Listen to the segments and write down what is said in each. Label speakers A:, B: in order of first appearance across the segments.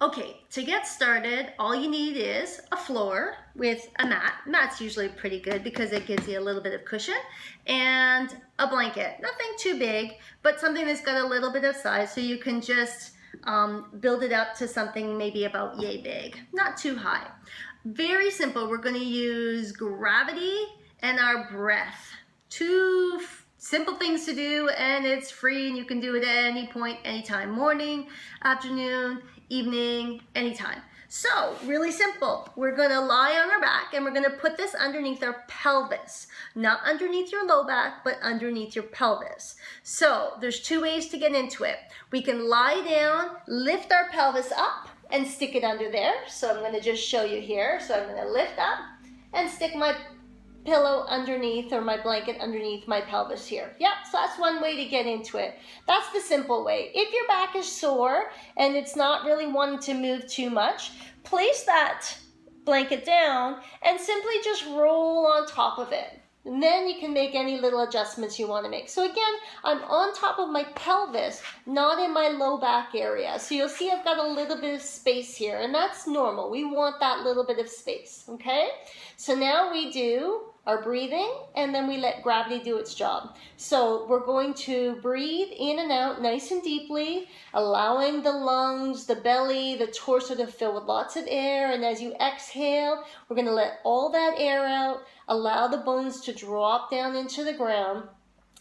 A: Okay, to get started, all you need is a floor with a mat. Mat's usually pretty good because it gives you a little bit of cushion, and a blanket. Nothing too big, but something that's got a little bit of size so you can just build it up to something maybe about yay big, not too high. Very simple. We're going to use gravity and our breath. Two simple things to do, and it's free, and you can do it at any point, anytime. Morning, afternoon, evening, anytime. So, really simple. We're gonna lie on our back and we're gonna put this underneath our pelvis. Not underneath your low back, but underneath your pelvis. So, there's two ways to get into it. We can lie down, lift our pelvis up, and stick it under there. So I'm gonna just show you here. So I'm gonna lift up and stick my pillow underneath, or my blanket underneath my pelvis here. Yep, so that's one way to get into it. That's the simple way. If your back is sore and it's not really wanting to move too much, place that blanket down and simply just roll on top of it. And then you can make any little adjustments you want to make. So again, I'm on top of my pelvis, not in my low back area. So you'll see I've got a little bit of space here, and that's normal. We want that little bit of space, okay? So now we do our breathing, and then we let gravity do its job. So we're going to breathe in and out nice and deeply, allowing the lungs, the belly, the torso to fill with lots of air. And as you exhale, we're going to let all that air out, allow the bones to drop down into the ground,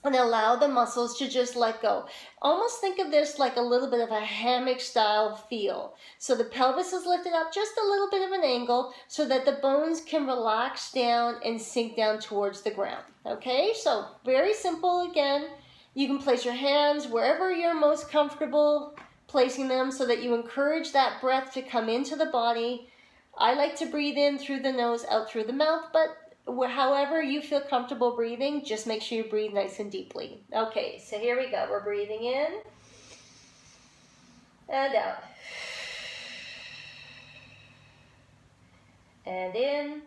A: and allow the muscles to just let go. Almost think of this like a little bit of a hammock style feel. So the pelvis is lifted up just a little bit of an angle so that the bones can relax down and sink down towards the ground. Okay, so very simple again. You can place your hands wherever you're most comfortable placing them so that you encourage that breath to come into the body. I like to breathe in through the nose, out through the mouth, but however you feel comfortable breathing, just make sure you breathe nice and deeply. Okay, so here we go. We're breathing in and out. And in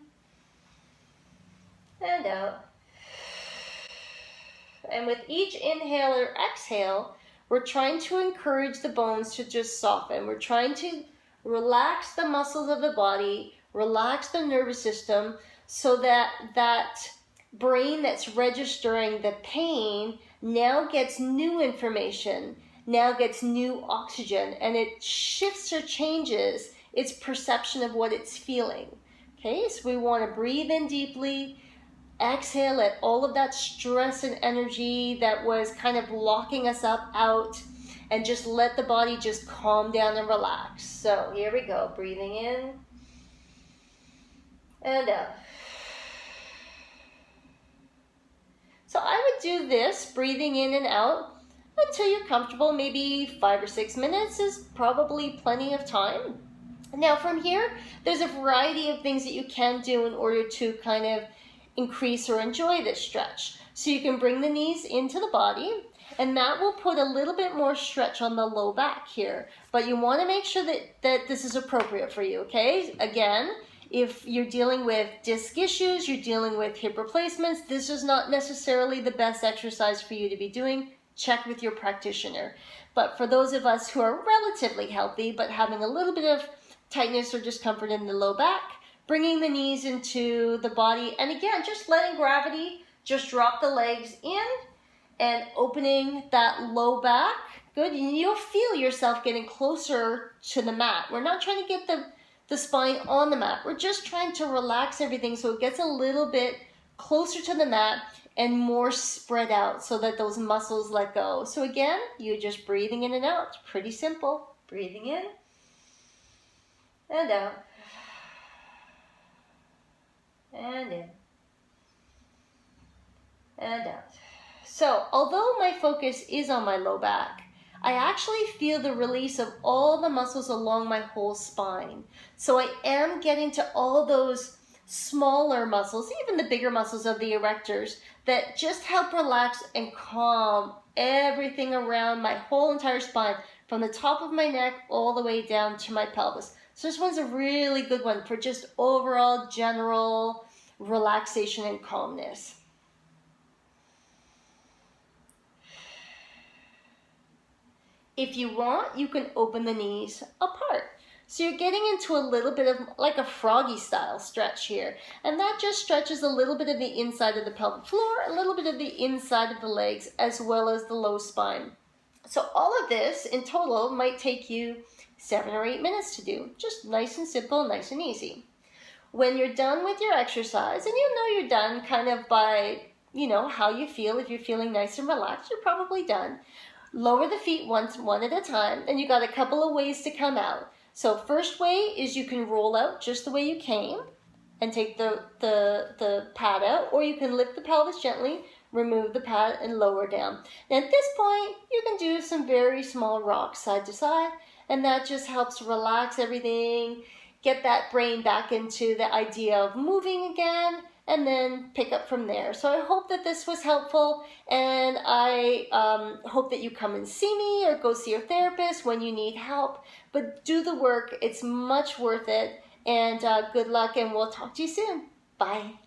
A: and out. And with each inhale or exhale, we're trying to encourage the bones to just soften. We're trying to relax the muscles of the body, relax the nervous system, so that that brain that's registering the pain now gets new information, now gets new oxygen, and it shifts or changes its perception of what it's feeling. Okay, so we want to breathe in deeply, exhale, let all of that stress and energy that was kind of locking us up out, and just let the body just calm down and relax. So here we go, breathing in and out. So I would do this, breathing in and out, until you're comfortable. Maybe 5 or 6 minutes is probably plenty of time. Now from here, there's a variety of things that you can do in order to kind of increase or enjoy this stretch. So you can bring the knees into the body, and that will put a little bit more stretch on the low back here. But you want to make sure that this is appropriate for you, okay? Again, if you're dealing with disc issues, you're dealing with hip replacements, this is not necessarily the best exercise for you to be doing. Check with your practitioner. But for those of us who are relatively healthy but having a little bit of tightness or discomfort in the low back, bringing the knees into the body, and again, just letting gravity just drop the legs in and opening that low back. Good, and you'll feel yourself getting closer to the mat. We're not trying to get the spine on the mat. We're just trying to relax everything so it gets a little bit closer to the mat and more spread out so that those muscles let go. So again, you're just breathing in and out. It's pretty simple. Breathing in and out. And in and out. So although my focus is on my low back, I actually feel the release of all the muscles along my whole spine. So I am getting to all those smaller muscles, even the bigger muscles of the erectors, that just help relax and calm everything around my whole entire spine, from the top of my neck all the way down to my pelvis. So this one's a really good one for just overall general relaxation and calmness. If you want, you can open the knees apart. So you're getting into a little bit of like a froggy style stretch here. And that just stretches a little bit of the inside of the pelvic floor, a little bit of the inside of the legs, as well as the low spine. So all of this in total might take you 7 or 8 minutes to do. Just nice and simple, nice and easy. When you're done with your exercise, and you'll know you're done kind of by, how you feel. If you're feeling nice and relaxed, you're probably done. Lower the feet one at a time, and you got a couple of ways to come out. So first way is you can roll out just the way you came and take the pad out, or you can lift the pelvis gently, remove the pad, and lower down. And at this point, you can do some very small rocks side to side, and that just helps relax everything, get that brain back into the idea of moving again, and then pick up from there. So I hope that this was helpful, and I hope that you come and see me or go see your therapist when you need help. But do the work. It's much worth it. And good luck, and we'll talk to you soon. Bye.